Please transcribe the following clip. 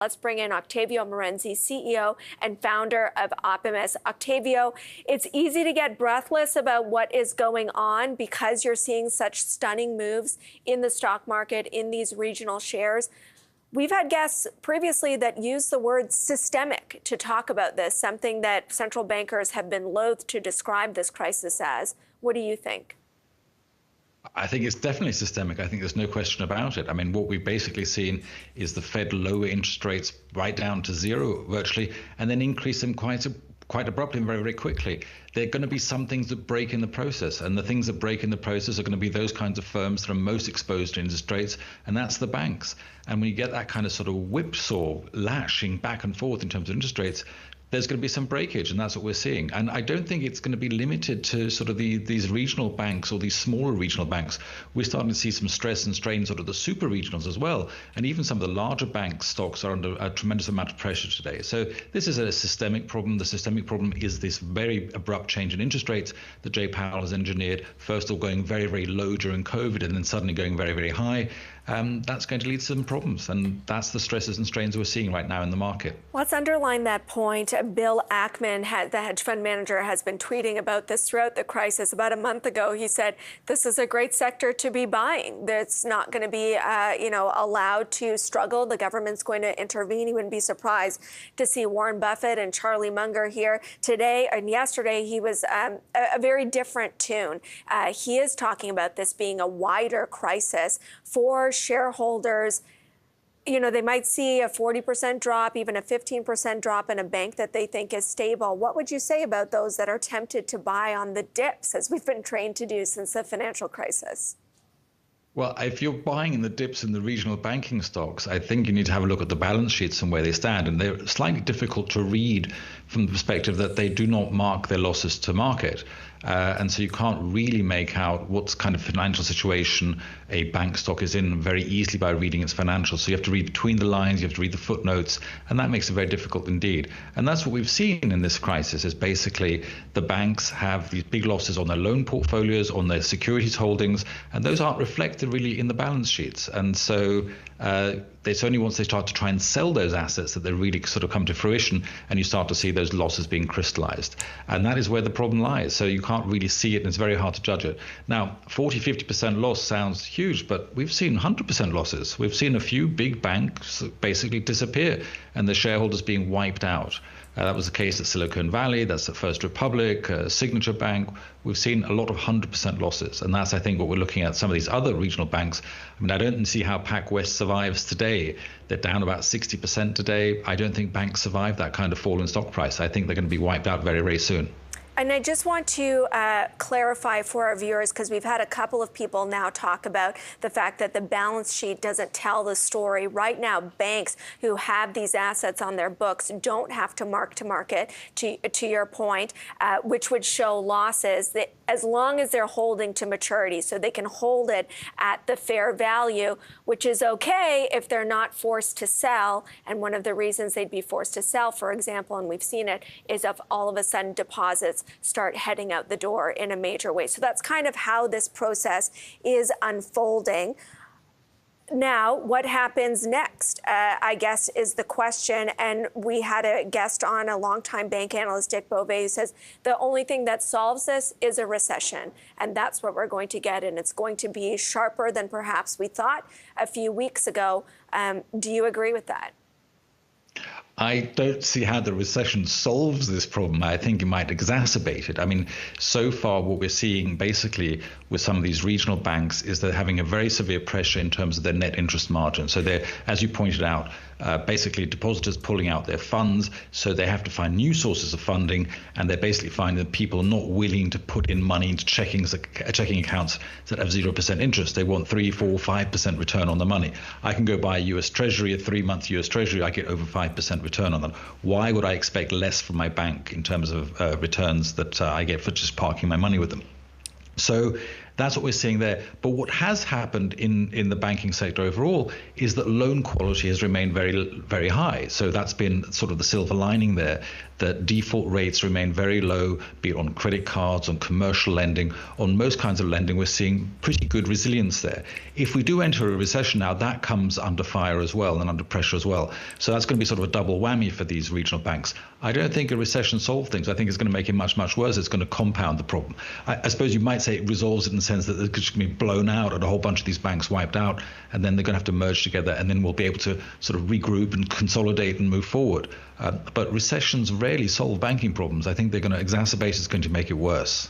Let's bring in Octavio Marenzi, CEO and founder of Opimas. Octavio, it's easy to get breathless about what is going on because you're seeing such stunning moves in the stock market, in these regional shares. We've had guests previously that use the word systemic to talk about this, something that central bankers have been loath to describe this crisis as. What do you think? I think it's definitely systemic. I think there's no question about it. I mean, what we've basically seen is the Fed lower interest rates right down to zero virtually, and then increase them quite abruptly and very, very quickly. There are going to be some things that break in the process, and the things that break in the process are going to be those kinds of firms that are most exposed to interest rates, and that's the banks. And when you get that kind of sort of whipsaw lashing back and forth in terms of interest rates, there's going to be some breakage, and that's what we're seeing. And I don't think it's going to be limited to sort of these regional banks or these smaller regional banks. We're starting to see some stress and strain sort of the super regionals as well. And even some of the larger bank stocks are under a tremendous amount of pressure today. So this is a systemic problem. The systemic problem is this very abrupt change in interest rates that Jay Powell has engineered, first of all going very, very low during COVID and then suddenly going very, very high. That's going to lead to some problems, and that's the stresses and strains we're seeing right now in the market. Let's underline that point. Bill Ackman, the hedge fund manager, has been tweeting about this throughout the crisis. About a month ago, he said, this is a great sector to be buying. It's not going to be, allowed to struggle. The government's going to intervene. He wouldn't be surprised to see Warren Buffett and Charlie Munger here today. And yesterday, he was a very different tune. He is talking about this being a wider crisis for shareholders. You know, they might see a 40% drop, even a 15% drop in a bank that they think is stable. What would you say about those that are tempted to buy on the dips, as we've been trained to do since the financial crisis? Well, if you're buying in the dips in the regional banking stocks, I think you need to have a look at the balance sheets and where they stand. And they're slightly difficult to read from the perspective that they do not mark their losses to market. And so you can't really make out what kind of financial situation a bank stock is in very easily by reading its financials. So you have to read between the lines, you have to read the footnotes, and that makes it very difficult indeed. And that's what we've seen in this crisis, is basically the banks have these big losses on their loan portfolios, on their securities holdings, and those aren't reflected really in the balance sheets. And so it's only once they start to try and sell those assets that they really sort of come to fruition, and you start to see those losses being crystallized. And that is where the problem lies. So you can't really see it, and it's very hard to judge it. Now, 40-50% loss sounds huge, but we've seen 100% losses. We've seen a few big banks basically disappear and the shareholders being wiped out. That was the case at Silicon Valley. That's at First Republic, Signature Bank. We've seen a lot of 100% losses. And that's, I think, what we're looking at some of these other regional banks. I mean, I don't see how PacWest survives today. They're down about 60% today. I don't think banks survive that kind of fall in stock price. I think they're going to be wiped out very, very soon. And I just want to clarify for our viewers, because we've had a couple of people now talk about the fact that the balance sheet doesn't tell the story. Right now, banks who have these assets on their books don't have to mark to market, to your point, which would show losses that as long as they're holding to maturity. So they can hold it at the fair value, which is okay if they're not forced to sell. And one of the reasons they'd be forced to sell, for example, and we've seen it, is if all of a sudden deposits start heading out the door in a major way. So that's kind of how this process is unfolding. Now, what happens next, I guess, is the question. And we had a guest on, a longtime bank analyst, Dick Beauvais, who says the only thing that solves this is a recession. And that's what we're going to get. And it's going to be sharper than perhaps we thought a few weeks ago. Do you agree with that? I don't see how the recession solves this problem. I think it might exacerbate it. I mean, so far what we're seeing basically with some of these regional banks is they're having a very severe pressure in terms of their net interest margin. So they're, as you pointed out, basically depositors pulling out their funds, so they have to find new sources of funding, and they're basically finding that people are not willing to put in money into checking accounts that have 0% interest. They want 3, 4, 5% return on the money. I can go buy a US Treasury, a 3-month US Treasury, I get over 5% return on that. Why would I expect less from my bank in terms of returns that I get for just parking my money with them? So That's what we're seeing there. But what has happened in the banking sector overall is that loan quality has remained very, very high. So that's been sort of the silver lining there, that default rates remain very low, be it on credit cards, on commercial lending, on most kinds of lending. We're seeing pretty good resilience there. If we do enter a recession now, that comes under fire as well and under pressure as well. So that's going to be sort of a double whammy for these regional banks. I don't think a recession solves things. I think it's going to make it much, much worse. It's going to compound the problem. I suppose you might say it resolves it in the sense that it's just going to be blown out and a whole bunch of these banks wiped out, and then they're going to have to merge together, and then we'll be able to sort of regroup and consolidate and move forward. But recessions rarely solve banking problems. I think they're going to exacerbate it. It's going to make it worse.